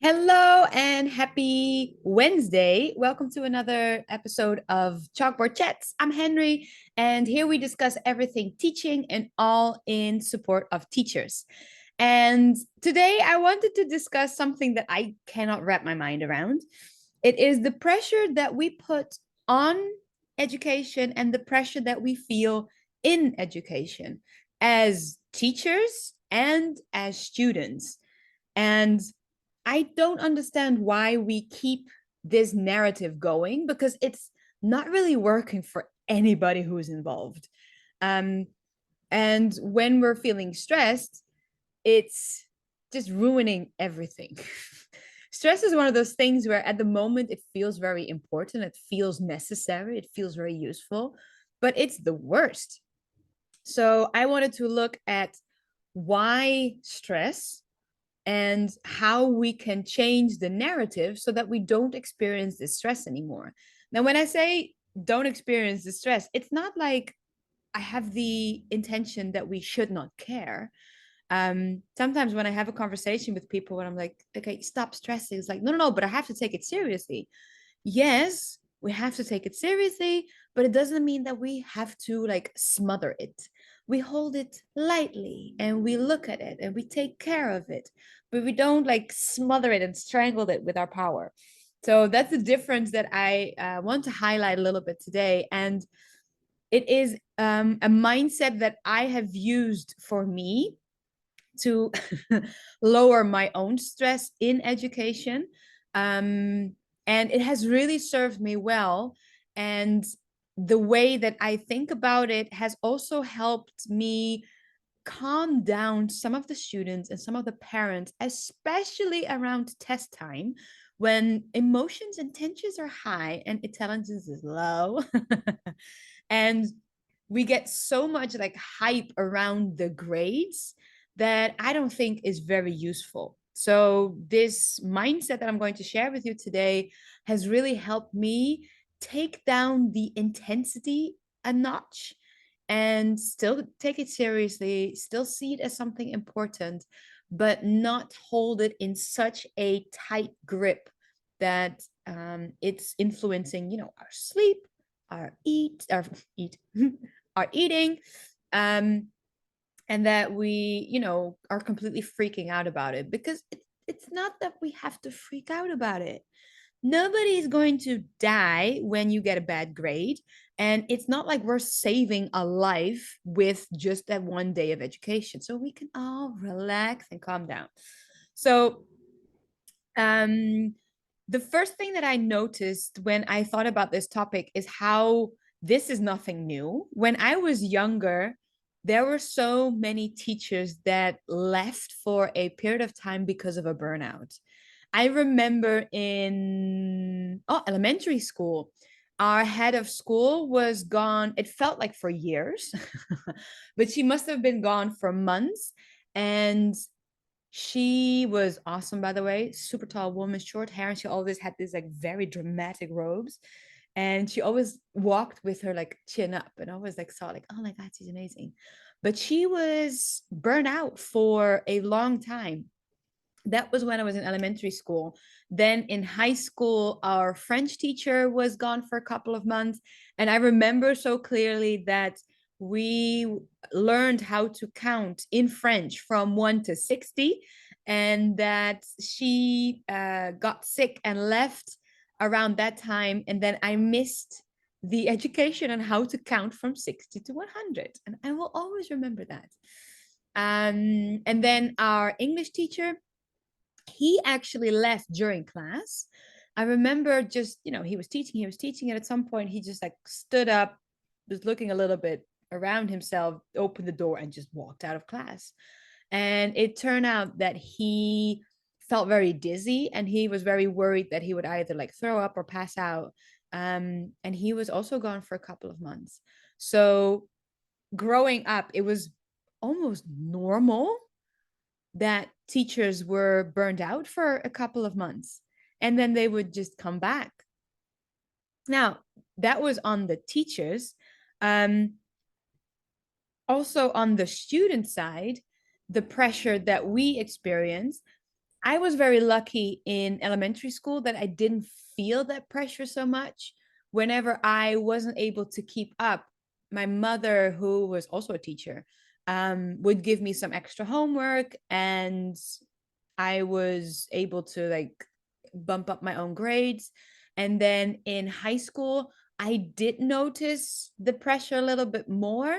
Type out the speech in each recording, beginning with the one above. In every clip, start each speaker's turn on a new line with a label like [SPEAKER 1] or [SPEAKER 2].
[SPEAKER 1] Hello and happy Wednesday. Welcome to another episode of Chalkboard Chats. I'm Henry, and here we discuss everything teaching and all in support of teachers. And today I wanted to discuss something that I cannot wrap my mind around. It is the pressure that we put on education and the pressure that we feel in education as teachers and as students. And I don't understand why we keep this narrative going because it's not really working for anybody who's involved. Um, and when we're feeling stressed, it's just ruining everything. Stress is one of those things where at the moment it feels very important, it feels necessary, it feels very useful, but it's the worst. So I wanted to look at why stress and how we can change the narrative so that we don't experience this stress anymore. Now, when I say don't experience the stress, it's not like I have the intention that we should not care. Sometimes when I have a conversation with people, when I'm like, okay, stop stressing, it's like, no, no, no, but I have to take it seriously. Yes, we have to take it seriously, but it doesn't mean that we have to like smother it. We hold it lightly and we look at it and we take care of it, but we don't like smother it and strangle it with our power. So that's the difference that I want to highlight a little bit today. And it is a mindset that I have used for me to lower my own stress in education. And it has really served me well. And the way that I think about it has also helped me calm down some of the students and some of the parents, especially around test time when emotions and tensions are high and intelligence is low. And we get so much like hype around the grades that I don't think is very useful. So, this mindset that I'm going to share with you today has really helped me take down the intensity a notch and still take it seriously, still see it as something important, but not hold it in such a tight grip that it's influencing, our sleep, our our eating, um, and that we, are completely freaking out about it because it's not that we have to freak out about it. Nobody is going to die when you get a bad grade. And it's not like we're saving a life with just that one day of education. So we can all relax and calm down. So, um, the first thing that I noticed when I thought about this topic is how this is nothing new. When I was younger, there were so many teachers that left for a period of time because of a burnout. I remember in elementary school, our head of school was gone. It felt like for years, but she must have been gone for months. And she was awesome, by the way, super tall woman, short hair, and she always had these like very dramatic robes. And she always walked with her like chin up, and I always like saw like, oh my God, she's amazing. But she was burnt out for a long time. That was when I was in elementary school. Then in high school, our French teacher was gone for a couple of months. And I remember so clearly that we learned how to count in French from 1 to 60, and that she got sick and left around that time. And then I missed the education on how to count from 60 to 100. And I will always remember that. And then our English teacher, he actually left during class. I remember just, he was teaching, and at some point he just like stood up, was looking a little bit around himself, opened the door, and just walked out of class. And it turned out that he felt very dizzy and he was very worried that he would either like throw up or pass out. And he was also gone for a couple of months. So growing up, it was almost normal that teachers were burned out for a couple of months and then they would just come back. Now, that was on the teachers. Um, Also, on the student side, the pressure that we experience, I was very lucky in elementary school that I didn't feel that pressure so much. Whenever I wasn't able to keep up, my mother, who was also a teacher, would give me some extra homework, and I was able to like bump up my own grades. And then in high school, I did notice the pressure a little bit more.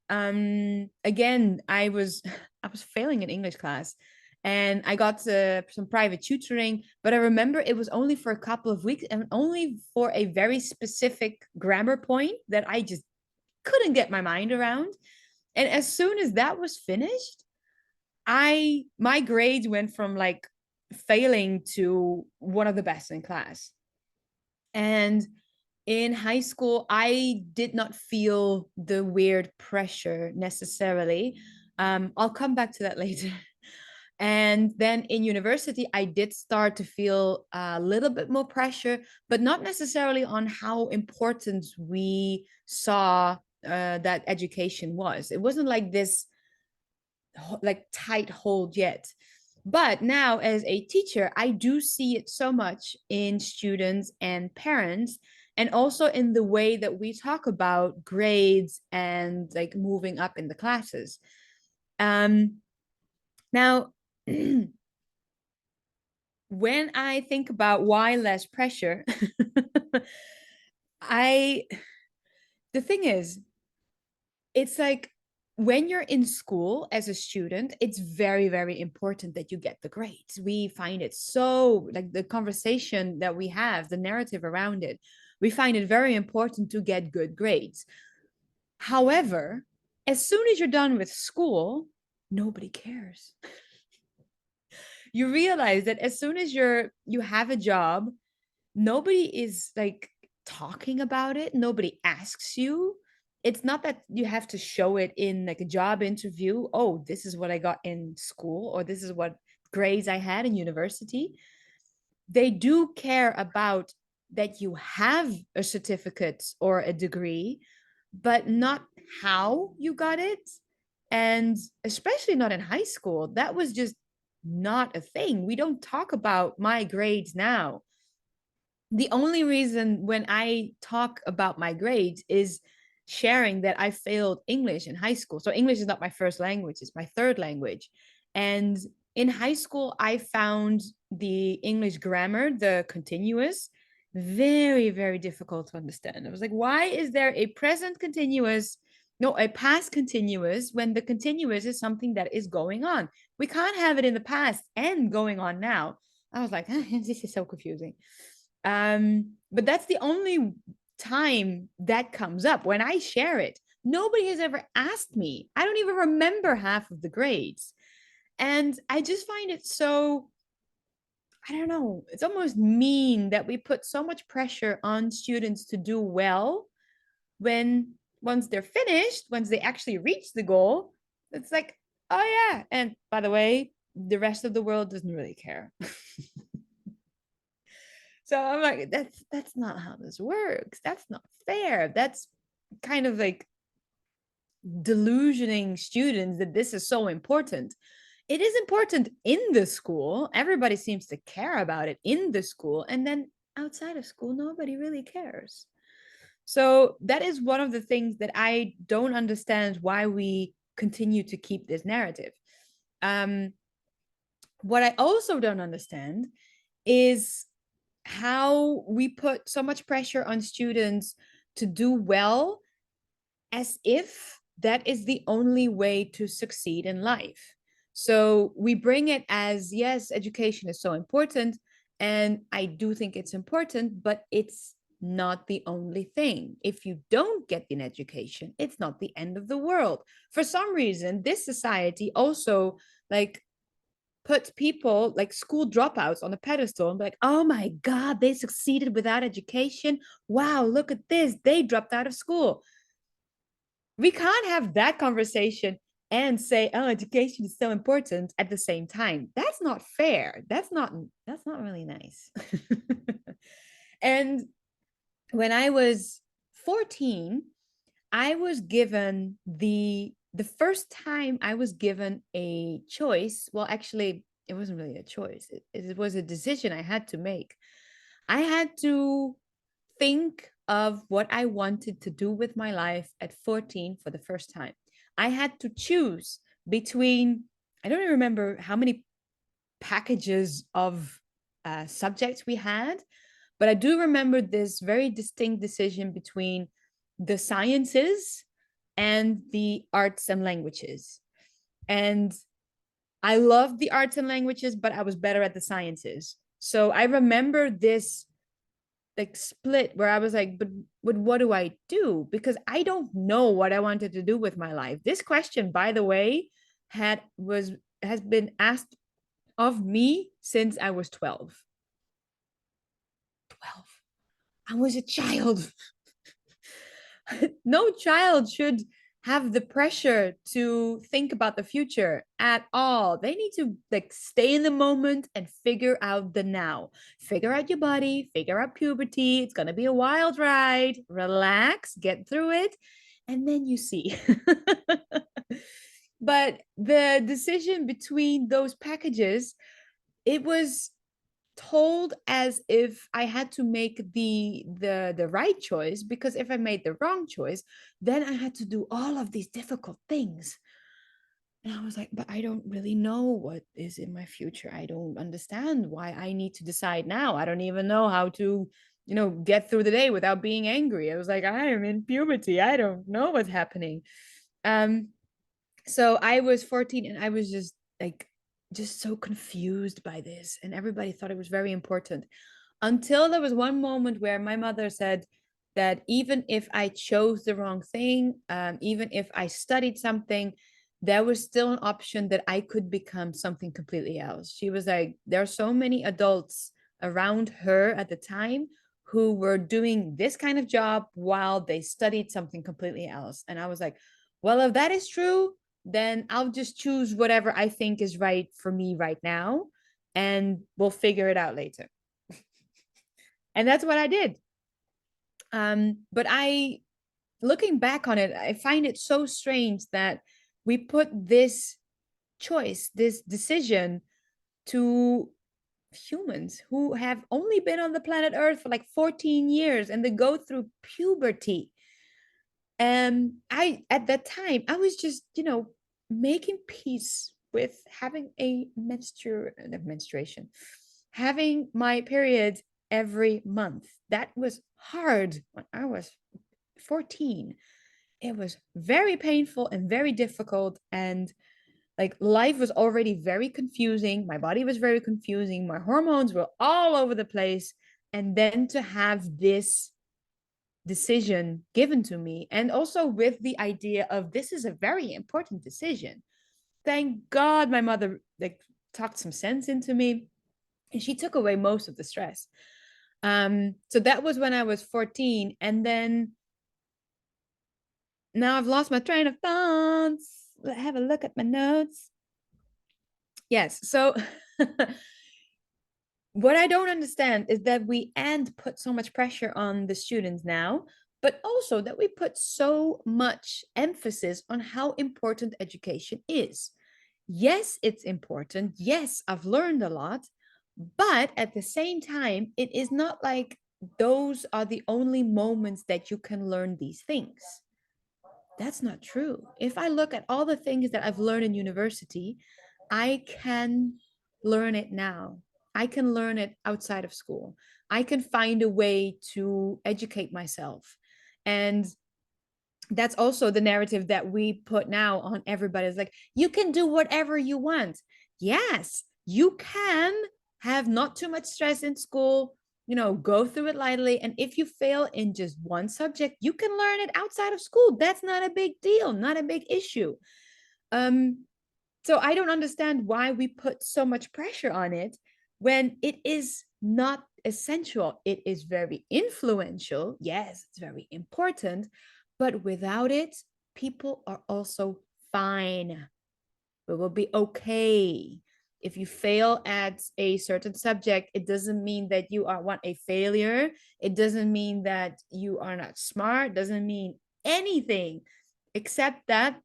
[SPEAKER 1] Again, I was I was failing in English class, and I got some private tutoring, but I remember it was only for a couple of weeks and only for a very specific grammar point that I just couldn't get my mind around. And as soon as that was finished, I my grades went from like failing to one of the best in class. And in high school, I did not feel the weird pressure necessarily. I'll come back to that later. And then in university, I did start to feel a little bit more pressure, but not necessarily on how important we saw that education was. It wasn't like this like tight hold yet. But now as a teacher, I do see it so much in students and parents, and also in the way that we talk about grades and like moving up in the classes. Now when I think about why less pressure, I the thing is, it's like when you're in school as a student, it's very, very important that you get the grades. We find it so like the conversation that we have, the narrative around it, we find it very important to get good grades. However, as soon as you're done with school, nobody cares. You realize that as soon as you have a job, nobody is like talking about it. Nobody asks you. It's not that you have to show it in like a job interview. Oh, this is what I got in school, or this is what grades I had in university. They do care about that you have a certificate or a degree, but not how you got it. And especially not in high school. That was just not a thing. We don't talk about my grades now. The only reason when I talk about my grades is sharing that I failed English in high school. So English is not my first language, it's my third language. And in high school, I found the English grammar, the continuous, very, very difficult to understand. I was like, why is there a present continuous, no, a past continuous when the continuous is something that is going on? We can't have it in the past and going on now. I was like, this is so confusing. But that's the only time that comes up when I share it. Nobody has ever asked me. I don't even remember half of the grades. And I just find it so, I don't know, it's almost mean that we put so much pressure on students to do well when once they're finished, once they actually reach the goal, it's like, oh yeah. And by the way, the rest of the world doesn't really care. So I'm like, that's not how this works. That's not fair. That's kind of like delusioning students that this is so important. It is important in the school. Everybody seems to care about it in the school. And then outside of school, nobody really cares. So that is one of the things that I don't understand why we continue to keep this narrative. Um, what I also don't understand is how we put so much pressure on students to do well as if that is the only way to succeed in life. So we bring it as, yes, education is so important. And I do think it's important, but it's not the only thing. If you don't get an education, it's not the end of the world. For some reason, this society also like puts people like school dropouts on a pedestal and be like, oh my God, they succeeded without education. Wow, look at this. They dropped out of school. We can't have that conversation and say, oh, education is so important at the same time. That's not fair. That's not really nice. And when I was 14, I was given the first time I was given a choice. Well, actually, it wasn't really a choice. It was a decision I had to make. I had to think of what I wanted to do with my life at 14 for the first time. I had to choose between, I don't even remember how many packages of subjects we had, but I do remember this very distinct decision between the sciences and the arts and languages. And I loved the arts and languages, but I was better at the sciences. So I remember this like split where I was like, but what do I do? Because I don't know what I wanted to do with my life. This question, by the way, has been asked of me since I was 12. 12. I was a child. No child should have the pressure to think about the future at all. They need to like stay in the moment and figure out the now. Figure out your body, figure out puberty. It's going to be a wild ride. Relax, get through it, and then you see. But the decision between those packages, it was told as if I had to make the right choice, because if I made the wrong choice, then I had to do all of these difficult things. And I was like, but I don't really know what is in my future. I don't understand why I need to decide now. I don't even know how to, get through the day without being angry. I was like, I am in puberty. I don't know what's happening. Um, so I was 14 and I was just so confused by this, and everybody thought it was very important, until there was one moment where my mother said that even if I chose the wrong thing, even if I studied something, there was still an option that I could become something completely else. She was like, there are so many adults around her at the time who were doing this kind of job while they studied something completely else. And I was like, well, if that is true, then I'll just choose whatever I think is right for me right now, and we'll figure it out later. And that's what I did. But looking back on it, I find it so strange that we put this choice, this decision, to humans who have only been on the planet Earth for like 14 years, and they go through puberty. I at that time I was just, making peace with having a menstruation, having my period every month. That was hard when I was 14. It was very painful and very difficult, and like life was already very confusing. My body was very confusing. My hormones were all over the place, and then to have this decision given to me, and also with the idea of this is a very important decision. Thank God my mother like talked some sense into me, and she took away most of the stress. So that was when I was 14, and then now I've lost my train of thoughts. Let's have a look at my notes. Yes, so what I don't understand is that we put so much pressure on the students now, but also that we put so much emphasis on how important education is. Yes, it's important. Yes, I've learned a lot, but at the same time, it is not like those are the only moments that you can learn these things. That's not true. If I look at all the things that I've learned in university, I can learn it now. I can learn it outside of school. I can find a way to educate myself. And that's also the narrative that we put now on everybody. It's like, you can do whatever you want. Yes, you can have not too much stress in school, go through it lightly. And if you fail in just one subject, you can learn it outside of school. That's not a big deal, not a big issue. So I don't understand why we put so much pressure on it when it is not essential. It is very influential. Yes, it's very important, but without it, people are also fine. We will be okay. If you fail at a certain subject, it doesn't mean that you want a failure. It doesn't mean that you are not smart. It doesn't mean anything except that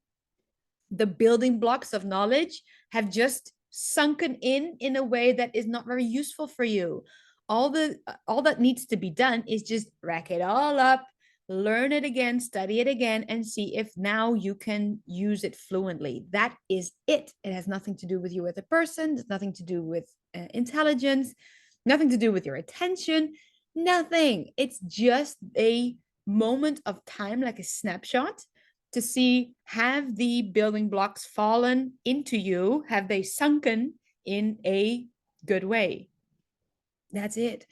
[SPEAKER 1] the building blocks of knowledge have just sunken in a way that is not very useful for you. All that needs to be done is just rack it all up, learn it again, study it again, and see if now you can use it fluently. That is it. It has nothing to do with you as a person. It's nothing to do with intelligence, nothing to do with your attention, nothing. It's just a moment of time, like a snapshot, to see, have the building blocks fallen into you? Have they sunken in a good way? That's it.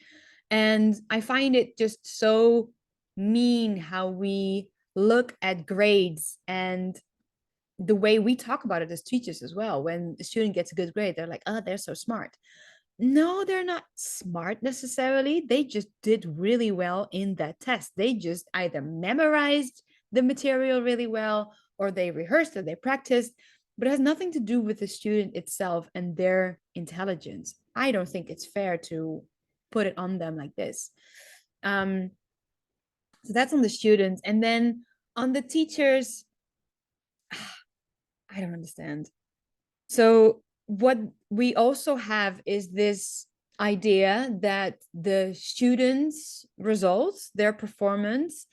[SPEAKER 1] And I find it just so mean how we look at grades and the way we talk about it as teachers as well. When a student gets a good grade, they're like, oh, they're so smart. No, they're not smart necessarily. They just did really well in that test. They just either memorized the material really well, or they rehearsed or they practiced, but it has nothing to do with the student itself and their intelligence. I don't think it's fair to put it on them like this. Um, so that's on the students. And then on the teachers, I don't understand. So what we also have is this idea that the students' results, their performance,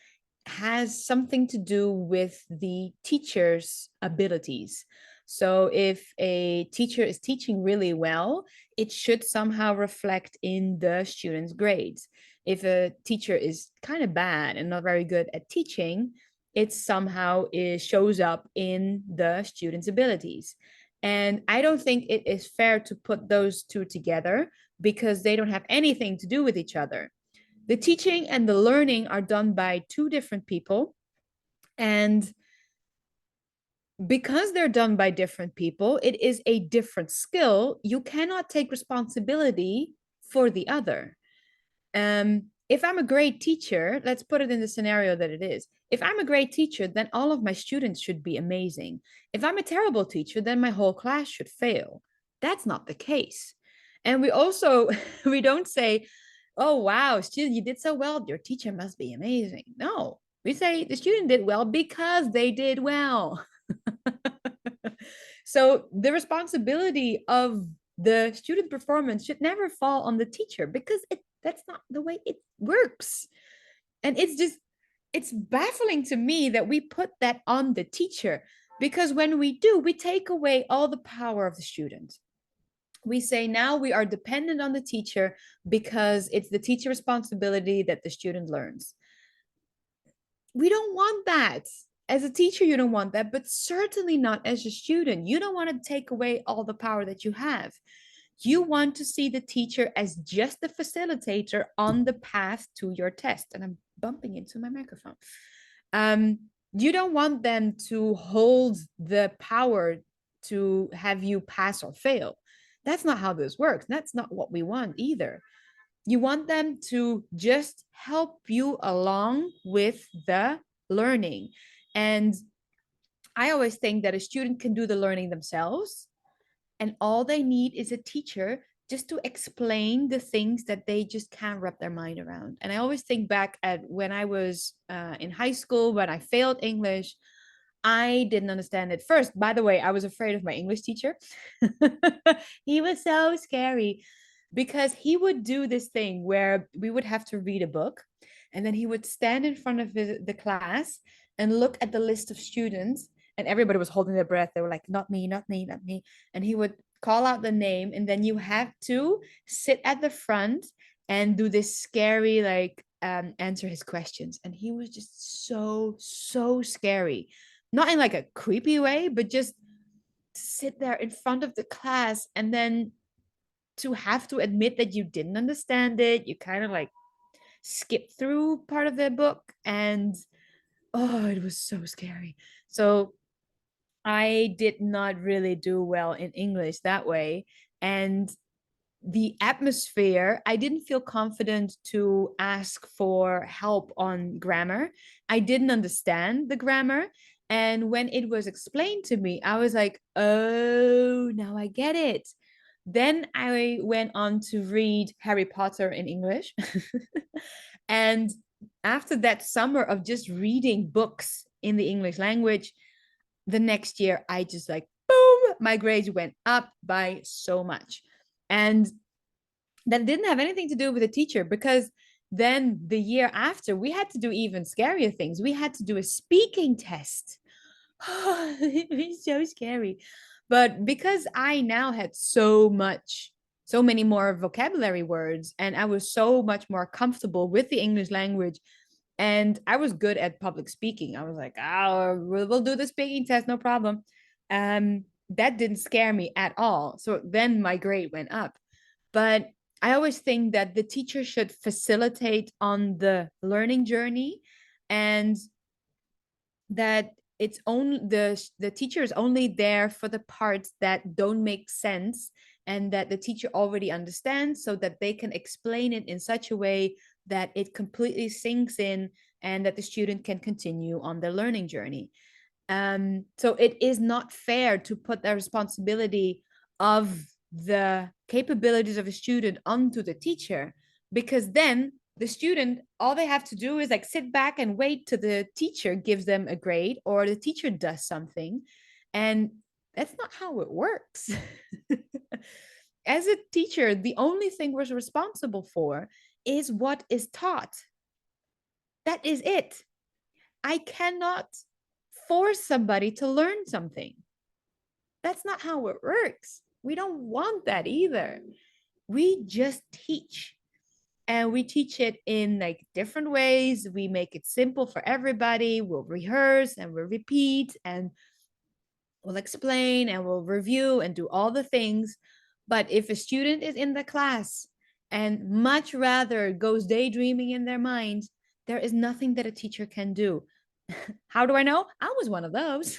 [SPEAKER 1] has something to do with the teacher's abilities. So if a teacher is teaching really well, it should somehow reflect in the students' grades. If a teacher is kind of bad and not very good at teaching, it somehow shows up in the students' abilities. And I don't think it is fair to put those two together because they don't have anything to do with each other. The teaching and the learning are done by two different people. And because they're done by different people, it is a different skill. You cannot take responsibility for the other. If I'm a great teacher, let's put it in the scenario that it is. If I'm a great teacher, then all of my students should be amazing. If I'm a terrible teacher, then my whole class should fail. That's not the case. And we also, we don't say, oh, wow, student, you did so well. Your teacher must be amazing. No, we say the student did well because they did well. So the responsibility of the student performance should never fall on the teacher because that's not the way it works. And it's baffling to me that we put that on the teacher, because when we do, we take away all the power of the student. We say now we are dependent on the teacher because it's the teacher responsibility that the student learns. We don't want that. As a teacher, you don't want that, but certainly not as a student. You don't want to take away all the power that you have. You want to see the teacher as just the facilitator on the path to your test. And I'm bumping into my microphone. You don't want them to hold the power to have you pass or fail. That's not how this works. That's not what we want either. You want them to just help you along with the learning. And I always think that a student can do the learning themselves, and all they need is a teacher just to explain the things that they just can't wrap their mind around. And I always think back at when I was in high school, when I failed English. I didn't understand it first. By the way, I was afraid of my English teacher. He was so scary because he would do this thing where we would have to read a book, and then he would stand in front of the class and look at the list of students, and everybody was holding their breath. They were like, not me, not me, not me. And he would call out the name, and then you have to sit at the front and do this scary, like, answer his questions. And he was just so scary, not in like a creepy way, but just sit there in front of the class and then to have to admit that you didn't understand it. You kind of like skip through part of the book, and oh, it was so scary. So I did not really do well in English that way. And the atmosphere, I didn't feel confident to ask for help on grammar. I didn't understand the grammar. And when it was explained to me, I was like, oh, now I get it. Then I went on to read Harry Potter in English. And after that summer of just reading books in the English language, the next year I just like, boom, my grades went up by so much. And that didn't have anything to do with the teacher, because then the year after we had to do even scarier things. We had to do a speaking test. It was so scary. But because I now had so many more vocabulary words, and I was so much more comfortable with the English language, and I was good at public speaking. I was like, oh, we'll do the speaking test, no problem. That didn't scare me at all. So then my grade went up. But I always think that the teacher should facilitate on the learning journey, and that it's only the teacher is only there for the parts that don't make sense, and that the teacher already understands, so that they can explain it in such a way that it completely sinks in, and that the student can continue on their learning journey. So it is not fair to put the responsibility of the capabilities of a student onto the teacher, because then the student, all they have to do is like sit back and wait till the teacher gives them a grade or the teacher does something. And that's not how it works. As a teacher, the only thing we're responsible for is what is taught. That is it. I cannot force somebody to learn something. That's not how it works. We don't want that either. We just teach, and we teach it in like different ways. We make it simple for everybody. We'll rehearse and we'll repeat and we'll explain and we'll review and do all the things. But if a student is in the class and much rather goes daydreaming in their mind, there is nothing that a teacher can do. How do I know? I was one of those.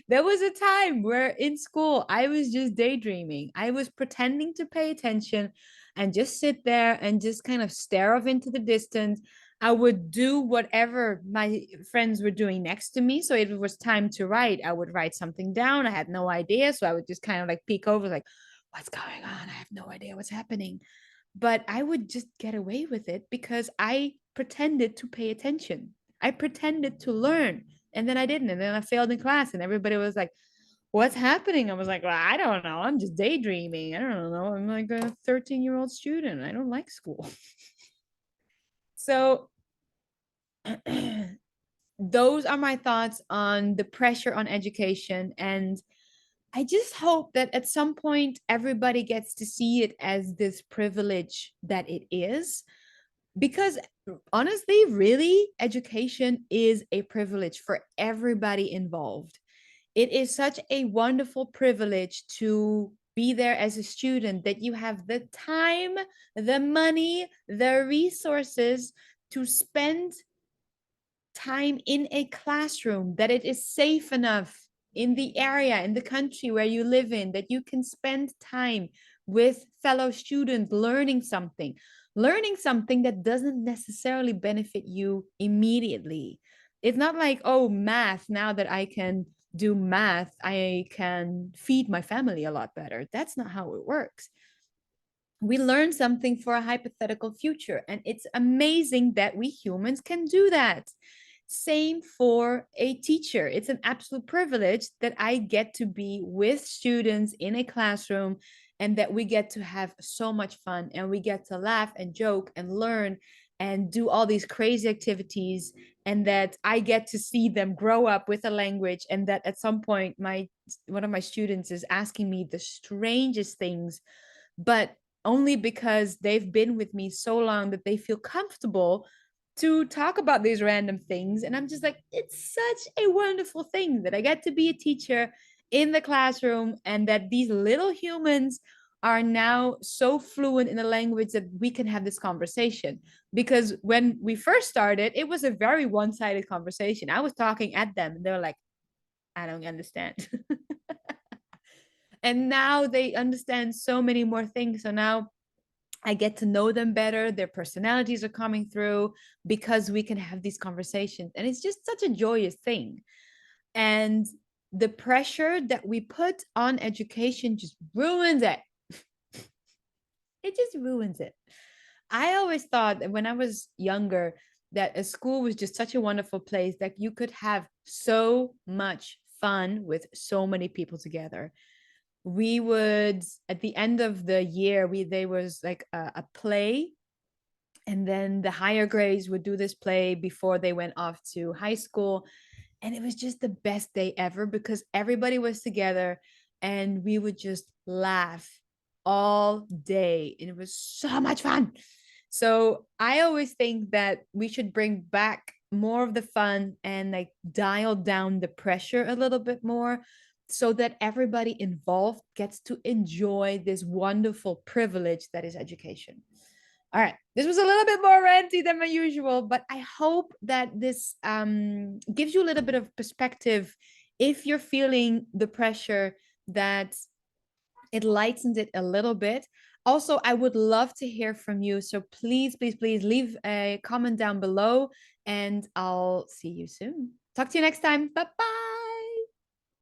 [SPEAKER 1] There was a time where in school I was just daydreaming. I was pretending to pay attention and just sit there and just kind of stare off into the distance. I would do whatever my friends were doing next to me. So if it was time to write, I would write something down. I had no idea. So I would just kind of like peek over, like, what's going on? I have no idea what's happening. But I would just get away with it because I pretended to pay attention. I pretended to learn. And then I didn't. And then I failed in class. And everybody was like, what's happening? I was like, well, I don't know. I'm just daydreaming. I don't know. I'm like a 13-year-old student. I don't like school. So those are my thoughts on the pressure on education. And I just hope that at some point everybody gets to see it as this privilege that it is. Because honestly, really, education is a privilege for everybody involved. It is such a wonderful privilege to be there as a student, that you have the time, the money, the resources to spend time in a classroom, that it is safe enough in the area, in the country where you live in, that you can spend time with fellow students learning something that doesn't necessarily benefit you immediately. It's not like, oh, math, now that I can do math, I can feed my family a lot better. That's not how it works. We learn something for a hypothetical future, and it's amazing that we humans can do that. Same for a teacher. It's an absolute privilege that I get to be with students in a classroom, and that we get to have so much fun, and we get to laugh and joke and learn and do all these crazy activities, and that I get to see them grow up with a language, and that at some point my one of my students is asking me the strangest things, but only because they've been with me so long that they feel comfortable to talk about these random things. And I'm just like, it's such a wonderful thing that I get to be a teacher in the classroom, and that these little humans are now so fluent in the language that we can have this conversation. Because when we first started, it was a very one-sided conversation. I was talking at them and they were like, I don't understand. And now they understand so many more things. So now I get to know them better. Their personalities are coming through because we can have these conversations. And it's just such a joyous thing. And the pressure that we put on education just ruins it. It just ruins it. I always thought that when I was younger, that a school was just such a wonderful place that you could have so much fun with so many people together. We would, at the end of the year, there was like a play, and then the higher grades would do this play before they went off to high school. And it was just the best day ever because everybody was together and we would just laugh all day. And it was so much fun. So I always think that we should bring back more of the fun and like dial down the pressure a little bit more so that everybody involved gets to enjoy this wonderful privilege that is education. All right, this was a little bit more ranty than my usual, but I hope that this gives you a little bit of perspective if you're feeling the pressure, that it lightens it a little bit. Also, I would love to hear from you. So please, please, please leave a comment down below and I'll see you soon. Talk to you next time. Bye bye.